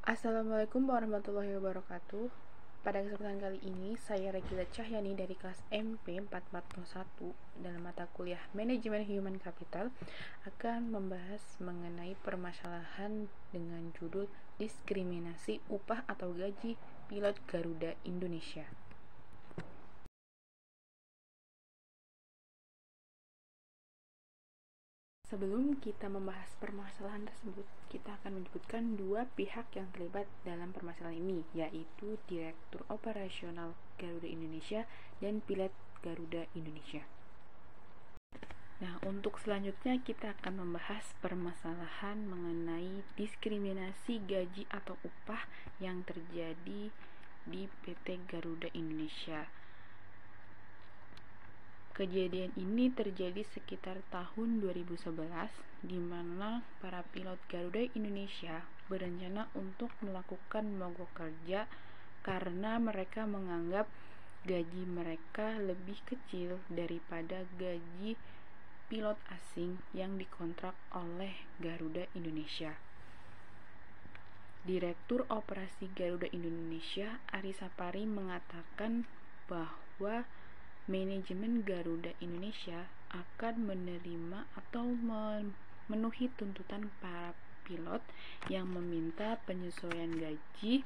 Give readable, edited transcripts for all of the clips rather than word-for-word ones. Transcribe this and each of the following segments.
Assalamualaikum warahmatullahi wabarakatuh. Pada kesempatan kali ini, saya Regila Cahyani dari kelas MP 441 dalam mata kuliah Manajemen Human Capital akan membahas mengenai permasalahan dengan judul diskriminasi upah atau gaji pilot Garuda Indonesia. Sebelum kita membahas permasalahan tersebut, kita akan menyebutkan dua pihak yang terlibat dalam permasalahan ini, yaitu Direktur Operasional Garuda Indonesia dan pilot Garuda Indonesia. Nah, untuk selanjutnya kita akan membahas permasalahan mengenai diskriminasi gaji atau upah yang terjadi di PT Garuda Indonesia. Kejadian ini terjadi sekitar tahun 2011, di mana para pilot Garuda Indonesia berencana untuk melakukan mogok kerja karena mereka menganggap gaji mereka lebih kecil daripada gaji pilot asing yang dikontrak oleh Garuda Indonesia. Direktur Operasi Garuda Indonesia, Ari Sapari, mengatakan bahwa manajemen Garuda Indonesia akan menerima atau memenuhi tuntutan para pilot yang meminta penyesuaian gaji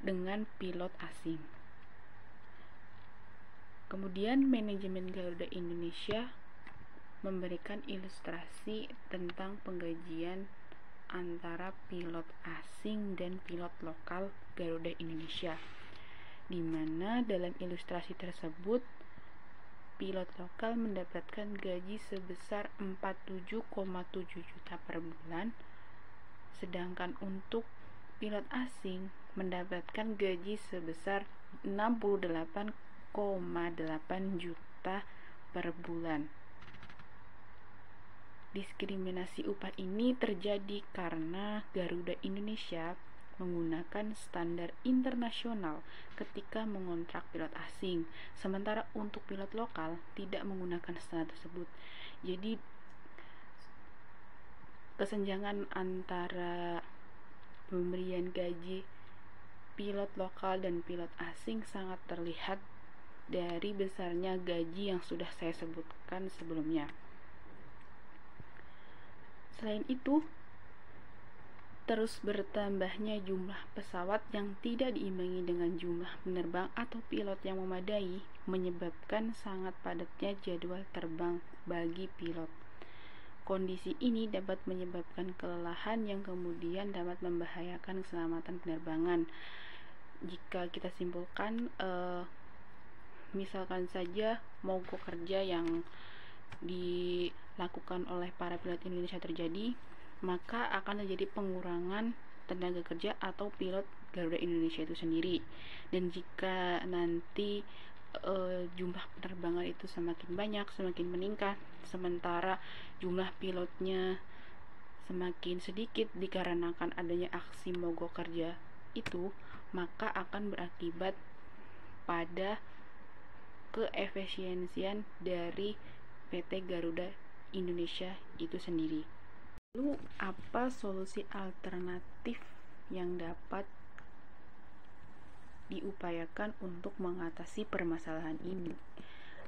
dengan pilot asing. Kemudian manajemen Garuda Indonesia memberikan ilustrasi tentang penggajian antara pilot asing dan pilot lokal Garuda Indonesia, di mana dalam ilustrasi tersebut pilot lokal mendapatkan gaji sebesar 47,7 juta per bulan, sedangkan untuk pilot asing mendapatkan gaji sebesar 68,8 juta per bulan. Diskriminasi upah ini terjadi karena Garuda Indonesia menggunakan standar internasional ketika mengontrak pilot asing, sementara untuk pilot lokal tidak menggunakan standar tersebut. Jadi kesenjangan antara pemberian gaji pilot lokal dan pilot asing sangat terlihat dari besarnya gaji yang sudah saya sebutkan sebelumnya. Selain itu, terus bertambahnya jumlah pesawat yang tidak diimbangi dengan jumlah penerbang atau pilot yang memadai menyebabkan sangat padatnya jadwal terbang bagi pilot. Kondisi ini dapat menyebabkan kelelahan yang kemudian dapat membahayakan keselamatan penerbangan. Jika kita simpulkan, misalkan saja mogok kerja yang dilakukan oleh para pilot Indonesia terjadi, maka akan terjadi pengurangan tenaga kerja atau pilot Garuda Indonesia itu sendiri. Dan jika nanti jumlah penerbangan itu semakin banyak, semakin meningkat, sementara jumlah pilotnya semakin sedikit dikarenakan adanya aksi mogok kerja itu, maka akan berakibat pada keefisiensian dari PT Garuda Indonesia itu sendiri. Lalu apa solusi alternatif yang dapat diupayakan untuk mengatasi permasalahan ini?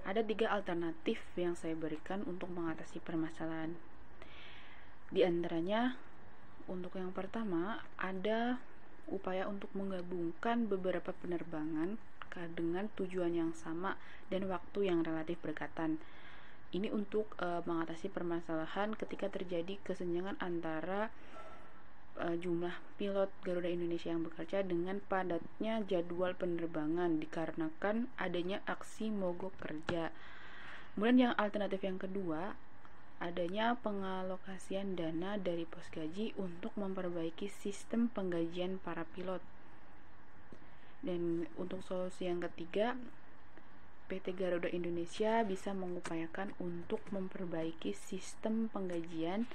Ada 3 alternatif yang saya berikan untuk mengatasi permasalahan. Di antaranya, untuk yang pertama, ada upaya untuk menggabungkan beberapa penerbangan dengan tujuan yang sama dan waktu yang relatif berdekatan. Ini untuk mengatasi permasalahan ketika terjadi kesenjangan antara jumlah pilot Garuda Indonesia yang bekerja dengan padatnya jadwal penerbangan dikarenakan adanya aksi mogok kerja. Kemudian yang alternatif yang kedua, adanya pengalokasian dana dari pos gaji untuk memperbaiki sistem penggajian para pilot. Dan untuk solusi yang ketiga, PT Garuda Indonesia bisa mengupayakan untuk memperbaiki sistem penggajian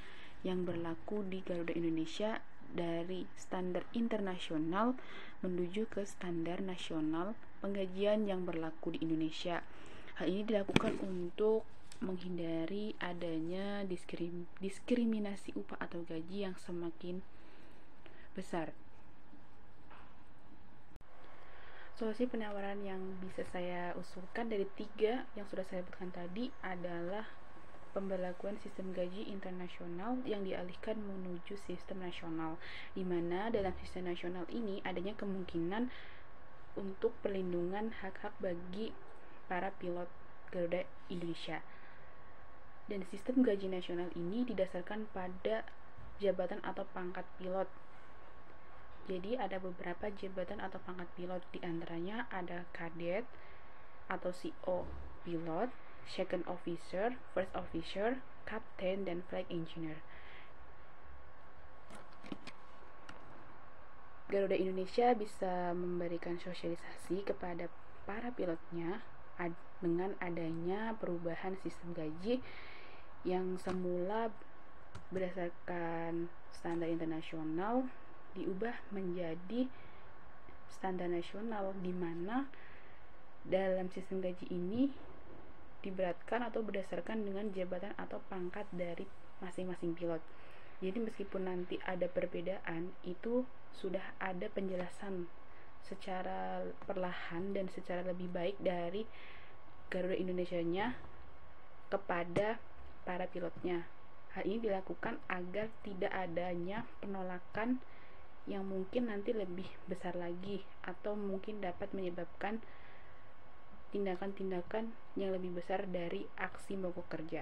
yang berlaku di Garuda Indonesia dari standar internasional menuju ke standar nasional penggajian yang berlaku di Indonesia. Hal ini dilakukan untuk menghindari adanya diskriminasi upah atau gaji yang semakin besar. Solusi penawaran yang bisa saya usulkan dari 3 yang sudah saya sebutkan tadi adalah pemberlakuan sistem gaji internasional yang dialihkan menuju sistem nasional, di mana dalam sistem nasional ini adanya kemungkinan untuk perlindungan hak-hak bagi para pilot Garuda Indonesia. Dan sistem gaji nasional ini didasarkan pada jabatan atau pangkat pilot. Jadi ada beberapa jabatan atau pangkat pilot, diantaranya ada kadet atau CO pilot, second officer, first officer, captain, dan flight engineer. Garuda Indonesia bisa memberikan sosialisasi kepada para pilotnya dengan adanya perubahan sistem gaji yang semula berdasarkan standar internasional diubah menjadi standar nasional, di mana dalam sistem gaji ini diberatkan atau berdasarkan dengan jabatan atau pangkat dari masing-masing pilot. Jadi meskipun nanti ada perbedaan, itu sudah ada penjelasan secara perlahan dan secara lebih baik dari Garuda Indonesianya kepada para pilotnya. Hal ini dilakukan agar tidak adanya penolakan yang mungkin nanti lebih besar lagi, atau mungkin dapat menyebabkan tindakan-tindakan yang lebih besar dari aksi mogok kerja.